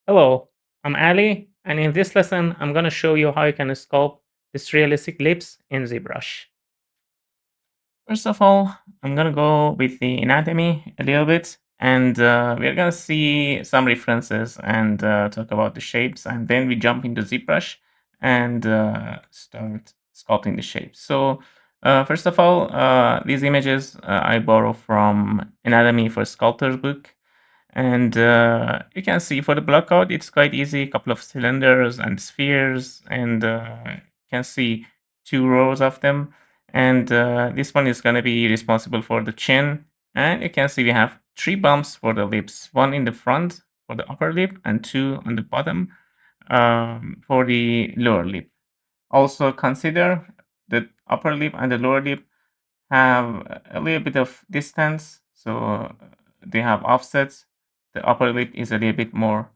Hello, I'm Ali, and in this lesson, I'm going to show you how you can sculpt these realistic lips in Zbrush. First of all, I'm going to go with the anatomy a little bit, and we're going to see some references and talk about the shapes, and then we jump into Zbrush and start sculpting the shapes. So, first of all, these images I borrow from Anatomy for Sculptors book. And you can see for the blockout, it's quite easy. A couple of cylinders and spheres, and you can see two rows of them. And this one is going to be responsible for the chin. And you can see we have three bumps for the lips, one in the front for the upper lip, and two on the bottom for the lower lip. Also consider the upper lip and the lower lip have a little bit of distance, so they have offsets. The upper lip is a little bit more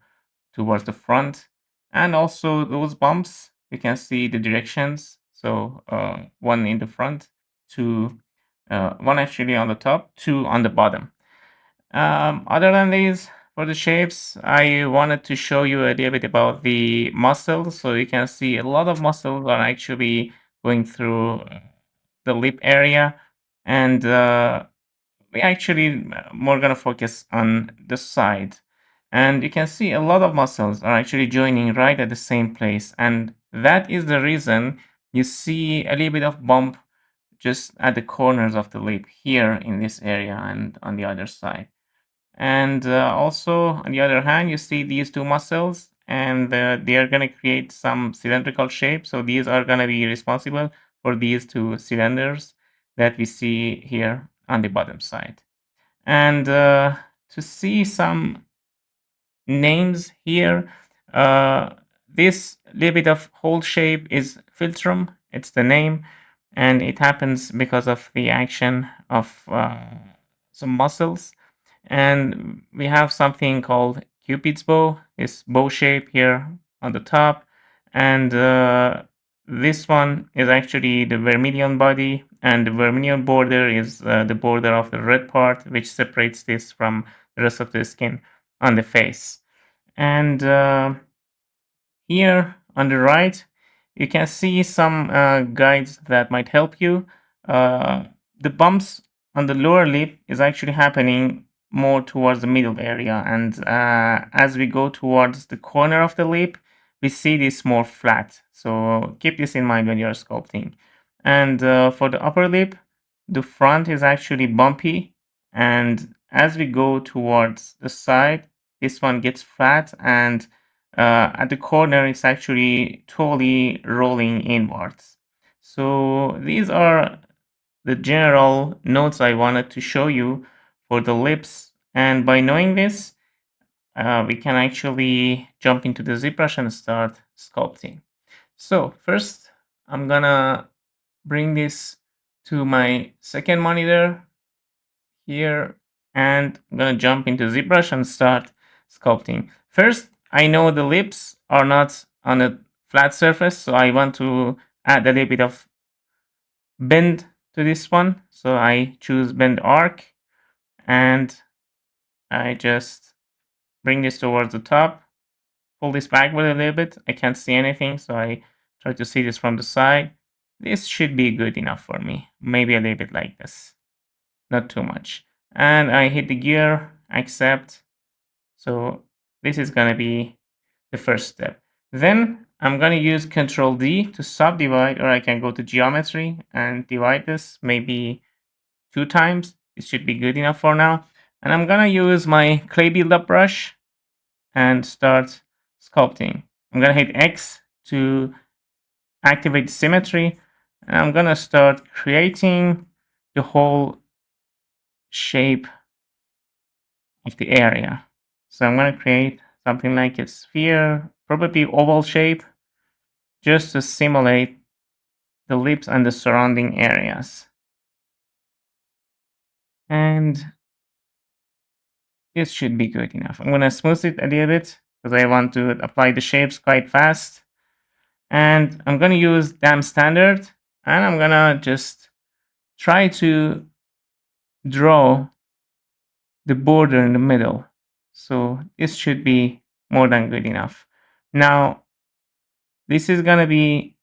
towards the front, and also those bumps, you can see the directions. So one in the front, two, one actually on the top, two on the bottom. Other than these, for the shapes, I wanted to show you a little bit about the muscles. So you can see a lot of muscles are actually going through the lip area, and we actually more gonna focus on the side. And you can see a lot of muscles are actually joining right at the same place, and that is the reason you see a little bit of bump just at the corners of the lip here in this area and on the other side. And also, on the other hand, you see these two muscles, and they are going to create some cylindrical shape. So these are going to be responsible for these two cylinders that we see here on the bottom side. And to see some names here, uh, this little bit of hole shape is philtrum. It's the name, and it happens because of the action of some muscles. And we have something called Cupid's bow, this bow shape here on the top. And this one is actually the vermilion body, and the vermilion border is the border of the red part, which separates this from the rest of the skin on the face. And here on the right, you can see some guides that might help you. Uh, the bumps on the lower lip is actually happening more towards the middle area, and as we go towards the corner of the lip, we see this more flat. So keep this in mind when you're sculpting. And for the upper lip, the front is actually bumpy, and as we go towards the side, this one gets flat, and at the corner it's actually totally rolling inwards. So these are the general notes I wanted to show you for the lips, and by knowing this, we can actually jump into the ZBrush and start sculpting. So first, I'm gonna bring this to my second monitor here, and I'm gonna jump into ZBrush and start sculpting. First, I know the lips are not on a flat surface, so I want to add a little bit of bend to this one. So I choose bend arc, and I just bring this towards the top, pull this backward a little bit. I can't see anything, so I try to see this from the side. This should be good enough for me. Maybe a little bit like this, not too much. And I hit the gear, accept. So this is gonna be the first step. Then I'm gonna use Control D to subdivide, or I can go to geometry and divide this maybe 2 times. It should be good enough for now. And I'm gonna use my clay buildup brush and start sculpting. I'm gonna hit X to activate symmetry, and I'm gonna start creating the whole shape of the area. So I'm gonna create something like a sphere, probably oval shape, just to simulate the lips and the surrounding areas. And this should be good enough. I'm gonna smooth it a little bit because I want to apply the shapes quite fast. And I'm gonna use dam standard, and I'm gonna just try to draw the border in the middle. So this should be more than good enough. Now, this is going to be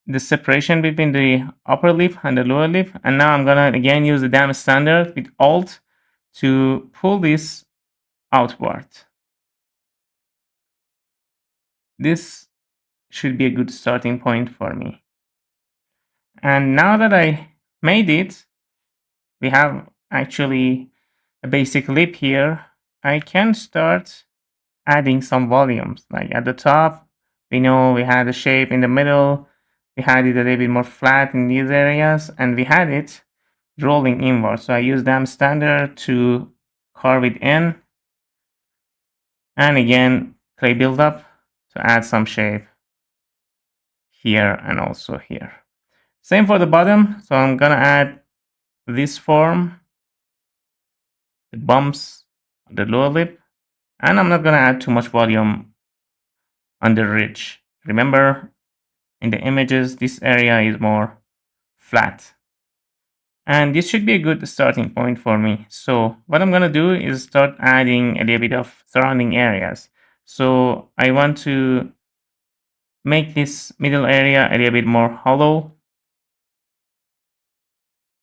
the separation between the upper lip and the lower lip. And now I'm going to again use the dam standard with Alt to pull this outward. This should be a good starting point for me. And now that I made it, we have actually a basic lip here. I can start adding some volumes. Like at the top, we know we had a shape in the middle, we had it a little bit more flat in these areas, and we had it rolling inward. So I use dam standard to carve it in, and again clay buildup to add some shape here and also here. Same for the bottom. So I'm gonna add this form, the bumps on the lower lip, and I'm not gonna add too much volume on the ridge. Remember, in the images, this area is more flat. And this should be a good starting point for me. So what I'm gonna do is start adding a little bit of surrounding areas. So I want to make this middle area a little bit more hollow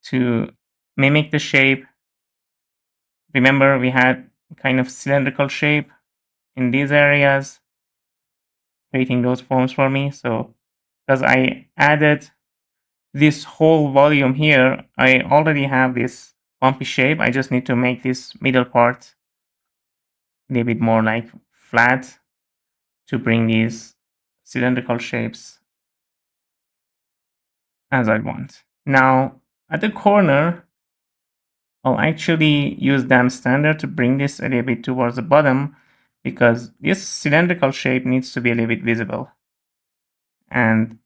to mimic the shape. Remember, we had kind of cylindrical shape in these areas, creating those forms for me. So because I added this whole volume here, I already have this bumpy shape. I just need to make this middle part a little bit more like flat to bring these cylindrical shapes as I want. Now, at the corner, I'll actually use dam standard to bring this a little bit towards the bottom because this cylindrical shape needs to be a little bit visible. And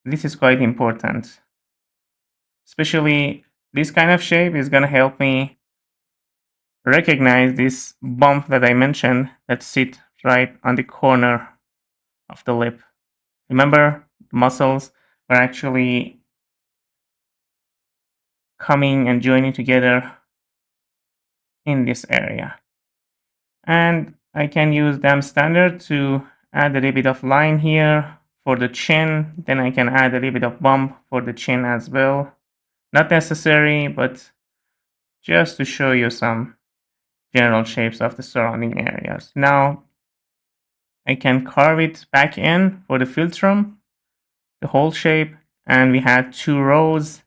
this is quite important. Especially this kind of shape is going to help me recognize this bump that I mentioned that sit right on the corner of the lip. Remember, the muscles are actually coming and joining together in this area. And I can use dam standard to add a little bit of line here for the chin. Then I can add a little bit of bump for the chin as well. Not necessary, but just to show you some general shapes of the surrounding areas. Now I can carve it back in for the philtrum, the whole shape, and we had 2 rows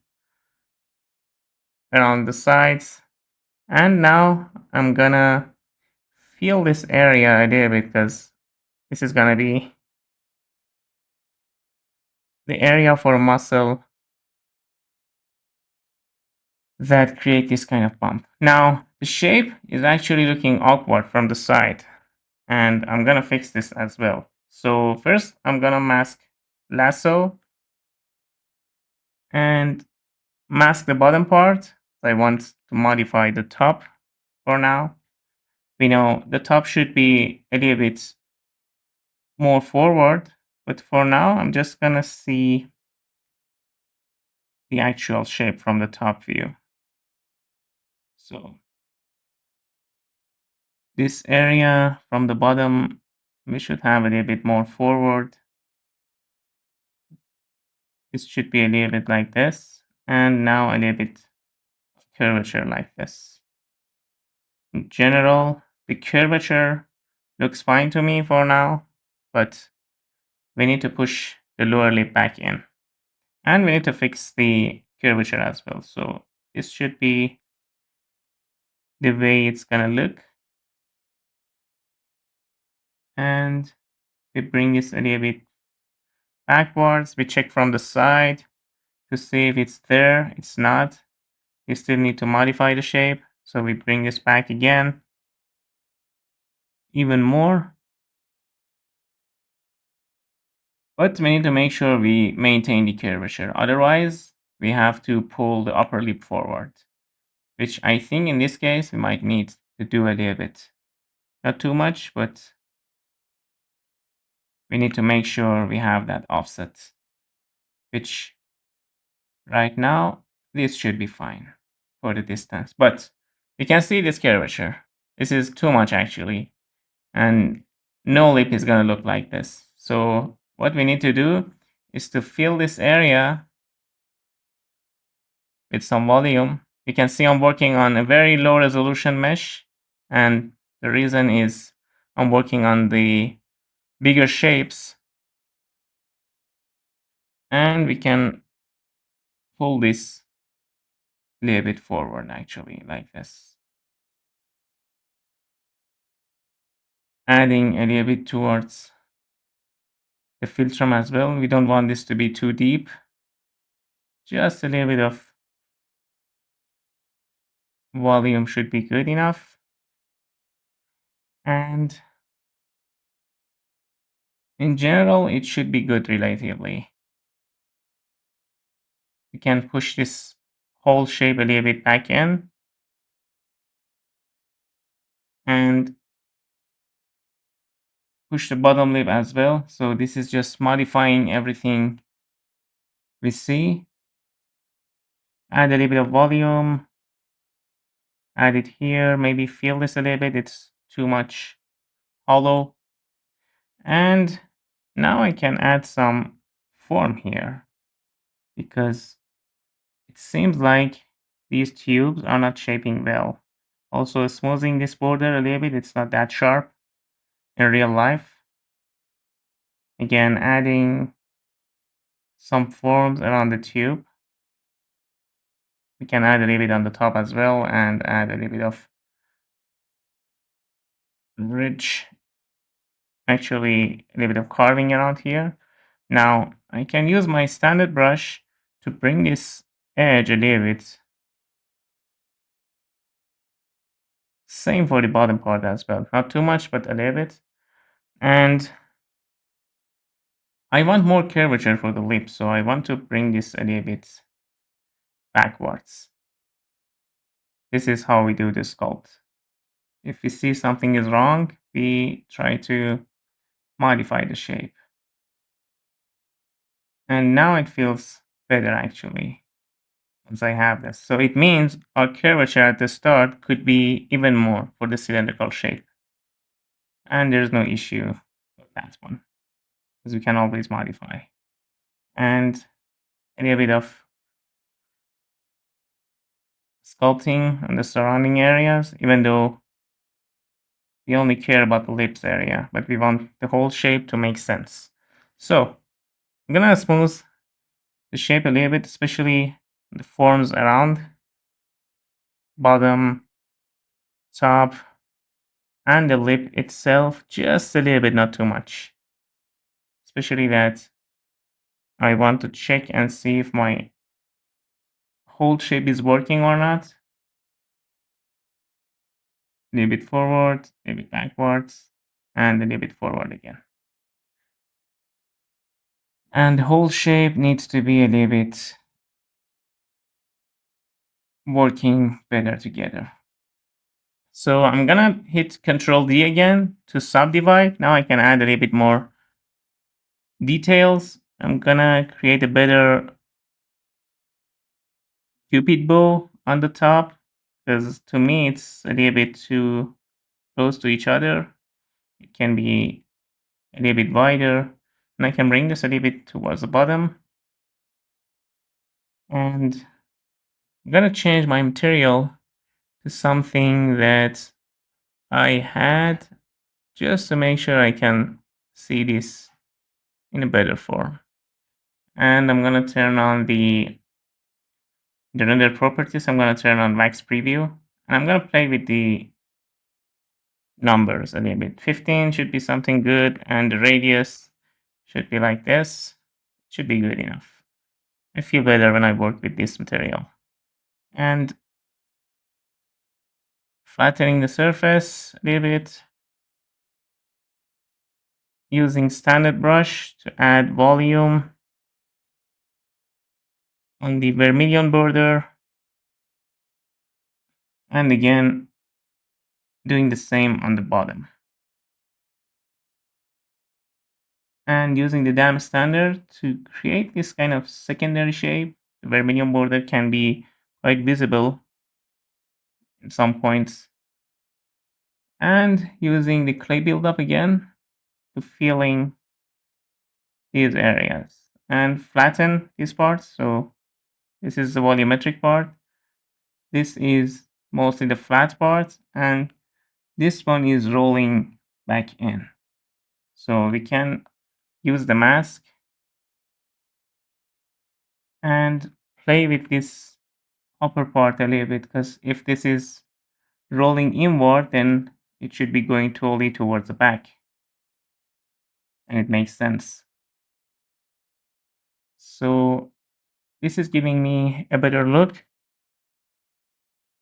around the sides. And now I'm gonna feel this area a little bit because this is gonna be the area for muscle that create this kind of bump. Now the shape is actually looking awkward from the side, and I'm gonna fix this as well. So first I'm gonna mask lasso and mask the bottom part. I want to modify the top for now. We know the top should be a little bit more forward, but for now I'm just gonna see the actual shape from the top view. So this area from the bottom, we should have a little bit more forward. This should be a little bit like this, and now a little bit of curvature like this. In general, the curvature looks fine to me for now, but we need to push the lower lip back in. And we need to fix the curvature as well. So this should be the way it's gonna look. And we bring this a little bit backwards. We check from the side to see if it's there. It's not. We still need to modify the shape. So we bring this back again. Even more. But we need to make sure we maintain the curvature. Otherwise, we have to pull the upper lip forward, which I think in this case we might need to do a little bit. Not too much, but we need to make sure we have that offset, which right now, this should be fine for the distance. But you can see this curvature. This is too much actually. and no lip is going to look like this. So what we need to do is to fill this area with some volume. You can see I'm working on a very low resolution mesh, and the reason is I'm working on the bigger shapes, and we can pull this a little bit forward actually like this, adding a little bit towards the filtrum as well. We don't want this to be too deep, just a little bit of volume should be good enough. And in general, it should be good relatively. You can push this whole shape a little bit back in and push the bottom lip as well. So this is just modifying everything we see. Add a little bit of volume, add it here, maybe fill this a little bit, it's too much hollow. And now I can add some form here because it seems like these tubes are not shaping well. Also smoothing this border a little bit, it's not that sharp in real life. Again, adding some forms around the tube. We can add a little bit on the top as well and add a little bit of ridge, actually a little bit of carving around here. Now I can use my standard brush to bring this edge a little bit. Same for the bottom part as well. Not too much, but a little bit. And I want more curvature for the lip, so I want to bring this a little bit backwards. This is how we do the sculpt. If we see something is wrong, we try to modify the shape. And now it feels better actually, once I have this. So it means our curvature at the start could be even more for the cylindrical shape. And there's no issue with that one, because we can always modify. And a little bit of sculpting on the surrounding areas, even though we only care about the lips area, but we want the whole shape to make sense. So I'm gonna smooth the shape a little bit, especially the forms around, bottom, top, and the lip itself, just a little bit, not too much. Especially that I want to check and see if my whole shape is working or not. A little bit forward, a little bit backwards, and a little bit forward again. And the whole shape needs to be a little bit working better together. So I'm gonna hit Control D again to subdivide. Now I can add a little bit more details. I'm gonna create a better Cupid bow on the top because to me it's a little bit too close to each other. It can be a little bit wider, and I can bring this a little bit towards the bottom. And I'm gonna change my material to something that I had just to make sure I can see this in a better form. And I'm gonna turn on the render properties. I'm gonna turn on wax preview, and I'm gonna play with the numbers a little bit. 15 should be something good, and the radius should be like this. Should be good enough. I feel better when I work with this material. And flattening the surface a little bit, using standard brush to add volume on the vermilion border, and again doing the same on the bottom. And using the dam standard to create this kind of secondary shape. The vermilion border can be quite visible in some points And using the clay buildup again to filling these areas and flatten these parts. So this is the volumetric part. This is mostly the flat part, and this one is rolling back in. So we can use the mask and play with this upper part a little bit, because if this is rolling inward, then it should be going totally towards the back, and it makes sense. So this is giving me a better look,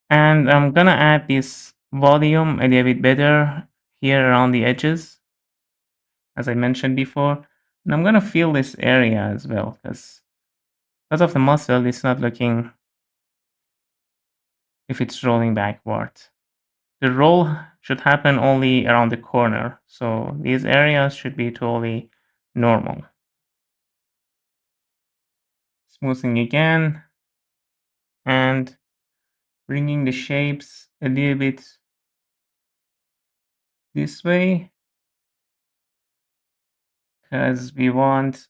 and I'm gonna add this volume a little bit better here around the edges, as I mentioned before. And I'm gonna fill this area as well, because of the muscle, it's not looking if it's rolling backward. The roll should happen only around the corner, so these areas should be totally normal. Smoothing again and bringing the shapes a little bit this way, because we want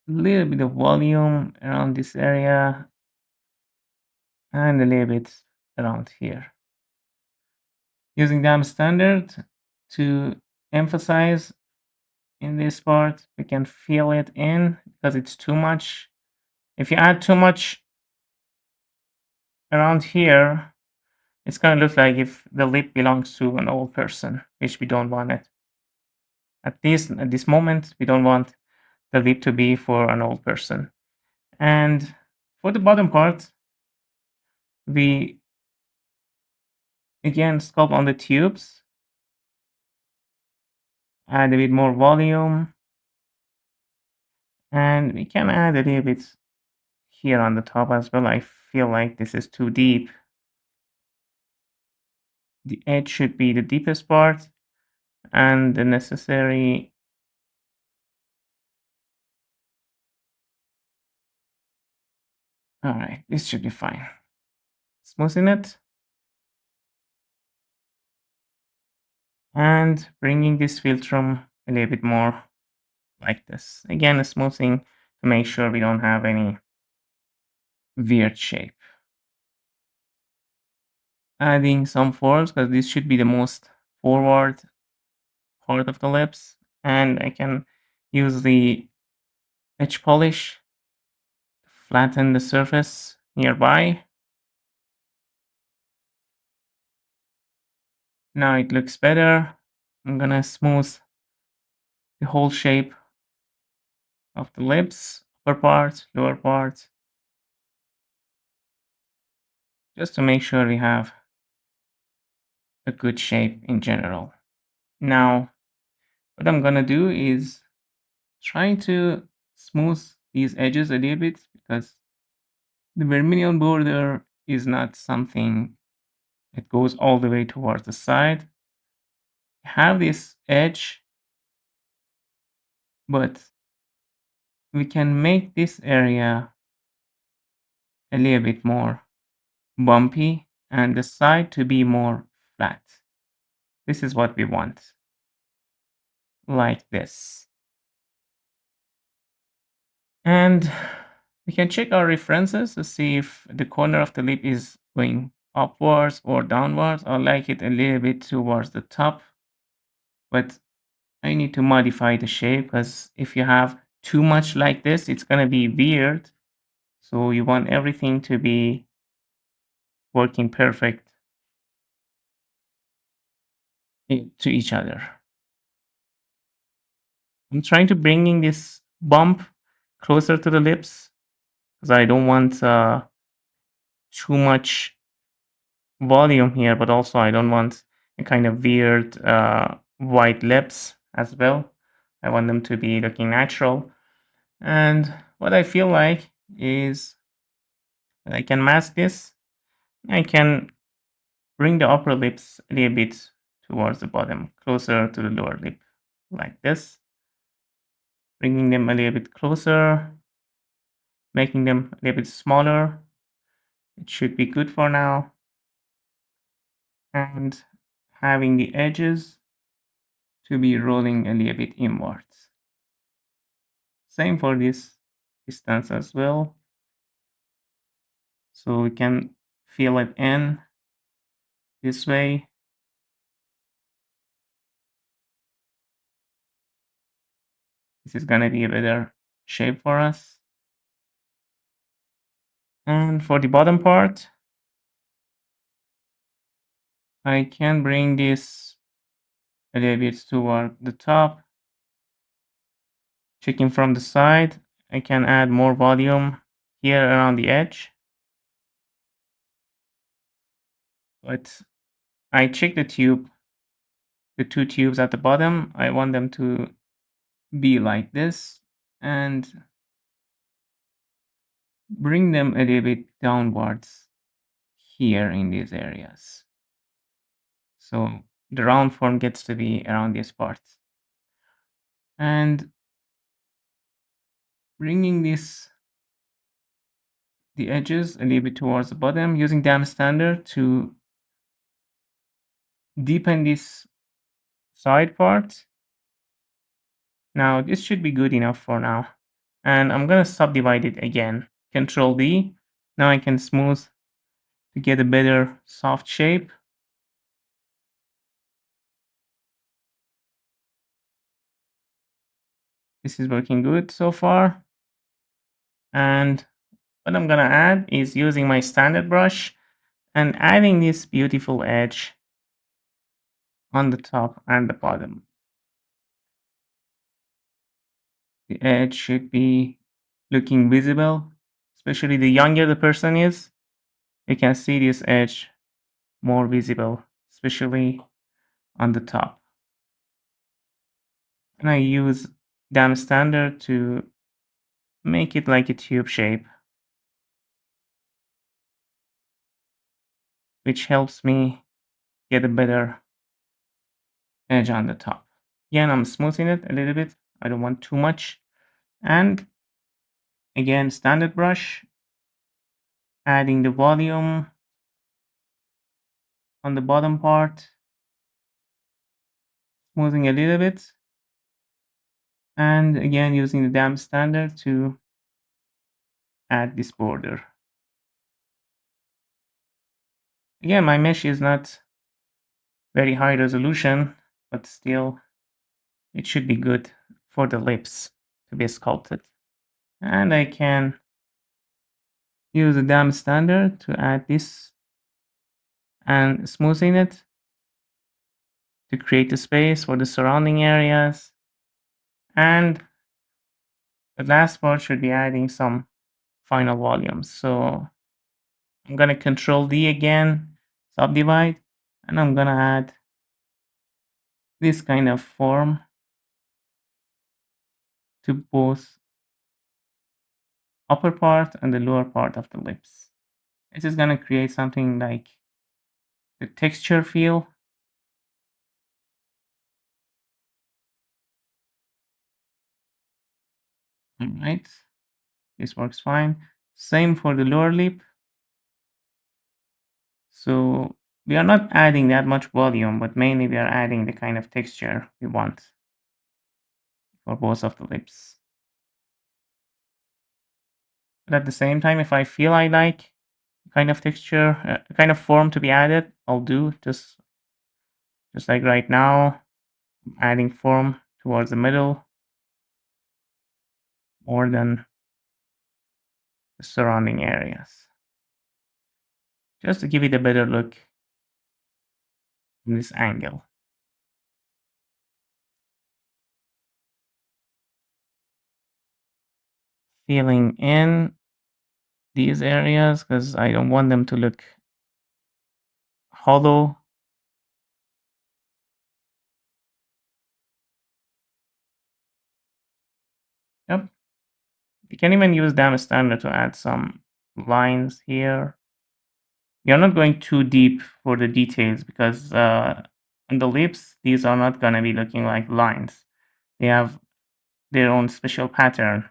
a little bit of volume around this area and a little bit around here. Using dam standard to emphasize in this part, we can fill it in because it's too much. If you add too much around here, it's going to look like if the lip belongs to an old person, which we don't want it. At least at this moment, we don't want the lip to be for an old person. And for the bottom part, we again sculpt on the tubes, add a bit more volume, and we can add a little bit here on the top as well. I feel like this is too deep. The edge should be the deepest part, and the necessary. All right, this should be fine. Smoothing it and bringing this filtrum a little bit more like this. Again, smoothing to make sure we don't have any weird shape. Adding some folds, because this should be the most forward part of the lips, and I can use the edge polish to flatten the surface nearby. Now it looks better. I'm gonna smooth the whole shape of the lips, upper part, lower part, just to make sure we have a good shape in general. Now, what I'm gonna do is try to smooth these edges a little bit, because the vermilion border is not something that goes all the way towards the side. Have this edge, but we can make this area a little bit more bumpy and the side to be more flat. This is what we want, like this. And we can check our references to see if the corner of the lip is going upwards or downwards. I like it a little bit towards the top, but I need to modify the shape, because if you have too much like this, it's going to be weird. So you want everything to be working perfect to each other. I'm trying to bringing this bump closer to the lips, because I don't want too much volume here, but also I don't want a kind of weird white lips as well. I want them to be looking natural. And what I feel like is that I can mask this. I can bring the upper lips a little bit towards the bottom, closer to the lower lip, like this. Bringing them a little bit closer, making them a little bit smaller. It should be good for now. And having the edges to be rolling a little bit inwards. Same for this distance as well. So we can fill it in this way. This is gonna be a better shape for us. And for the bottom part, I can bring this a little bit toward the top. Checking from the side, I can add more volume here around the edge. But I check the tube, the two tubes at the bottom. I want them to be like this and bring them a little bit downwards here in these areas. So the round form gets to be around these parts. And bringing the edges a little bit towards the bottom using dam standard to deepen this side part. Now this should be good enough for now. And I'm gonna subdivide it again. Control D. Now I can smooth to get a better soft shape. This is working good so far. And what I'm gonna add is using my standard brush and adding this beautiful edge on the top and the bottom. The edge should be looking visible, especially the younger the person is. You can see this edge more visible, especially on the top. And I use dam standard to make it like a tube shape, which helps me get a better edge on the top. Again, I'm smoothing it a little bit. I don't want too much. And again, standard brush, adding the volume on the bottom part, smoothing a little bit. And again, using the dam standard to add this border. Again, my mesh is not very high resolution, but still it should be good for the lips to be sculpted. And I can use the dam standard to add this and smoothing it to create a space for the surrounding areas. And the last part should be adding some final volumes. So I'm gonna control D again, subdivide, and I'm gonna add this kind of form to both upper part and the lower part of the lips. This is gonna create something like the texture feel. All right, this works fine. Same for the lower lip. So we are not adding that much volume, but mainly we are adding the kind of texture we want for both of the lips. But at the same time, if I feel I like kind of texture, kind of form to be added, I'll do just like right now. I'm adding form towards the middle more than the surrounding areas, just to give it a better look from this angle. Filling in these areas because I don't want them to look hollow. Yep. You can even use dam standard to add some lines here. You're not going too deep for the details because on the lips, these are not going to be looking like lines. They have their own special pattern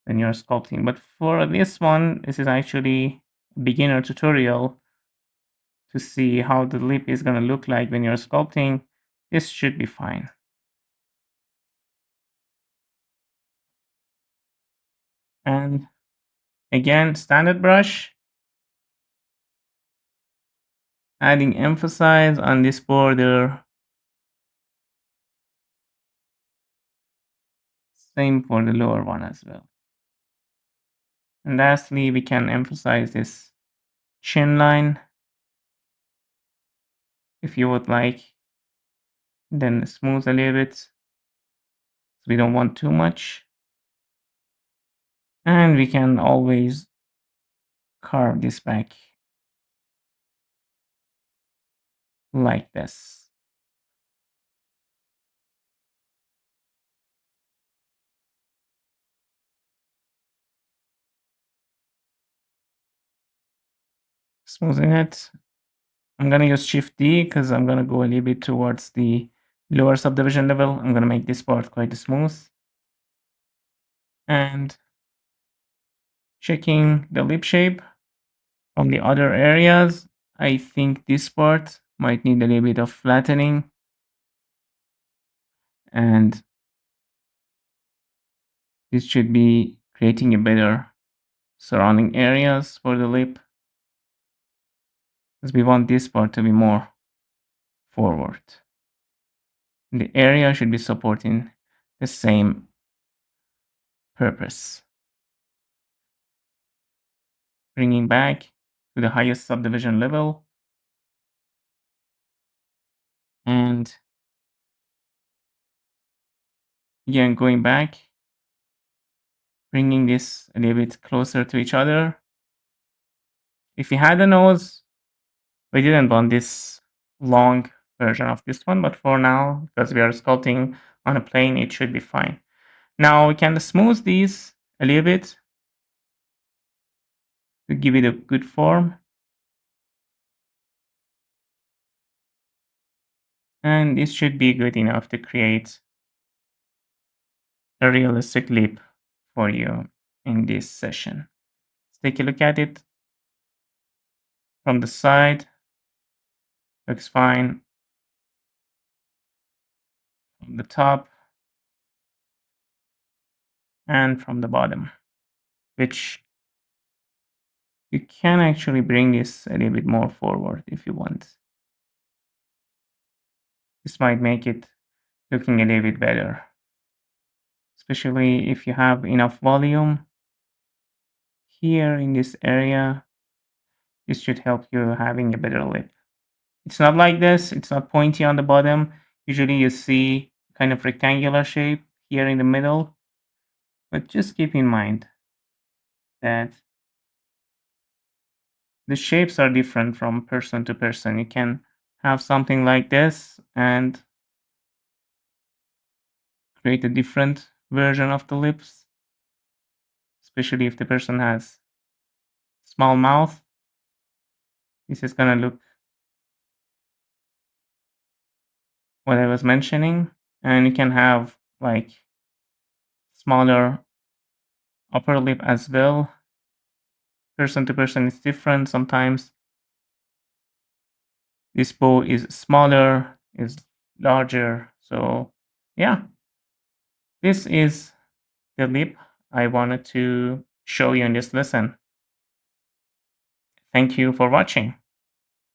when you're sculpting. But for this one, this is actually a beginner tutorial to see how the lip is going to look like when you're sculpting, this should be fine. And again, standard brush, adding emphasize on this border. Same for the lower one as well. And lastly, we can emphasize this chin line if you would like. Then smooth a little bit, so we don't want too much. And we can always carve this back like this. Smoothing it. I'm gonna use Shift D because I'm gonna go a little bit towards the lower subdivision level. I'm gonna make this part quite smooth. And checking the lip shape from the other areas, I think this part might need a little bit of flattening. And this should be creating a better surrounding areas for the lip, because we want this part to be more forward. The area should be supporting the same purpose. Bringing back to the highest subdivision level. And again, going back, bringing this a little bit closer to each other. If we had a nose, we didn't want this long version of this one, but for now, because we are sculpting on a plane, it should be fine. Now we can smooth these a little bit to give it a good form. And this should be good enough to create a realistic lip for you in this session. Let's take a look at it from the side. Looks fine. From the top and from the bottom, which you can actually bring this a little bit more forward if you want. This might make it looking a little bit better, especially if you have enough volume here in this area. This should help you having a better lip. It's not like this, it's not pointy on the bottom. Usually you see kind of rectangular shape here in the middle, but just keep in mind that the shapes are different from person to person. You can have something like this and create a different version of the lips, especially if the person has small mouth. This is gonna look what I was mentioning, and you can have like smaller upper lip as well. Person to person is different. Sometimes this bow is smaller, is larger. So yeah, this is the lip I wanted to show you in this lesson. Thank you for watching.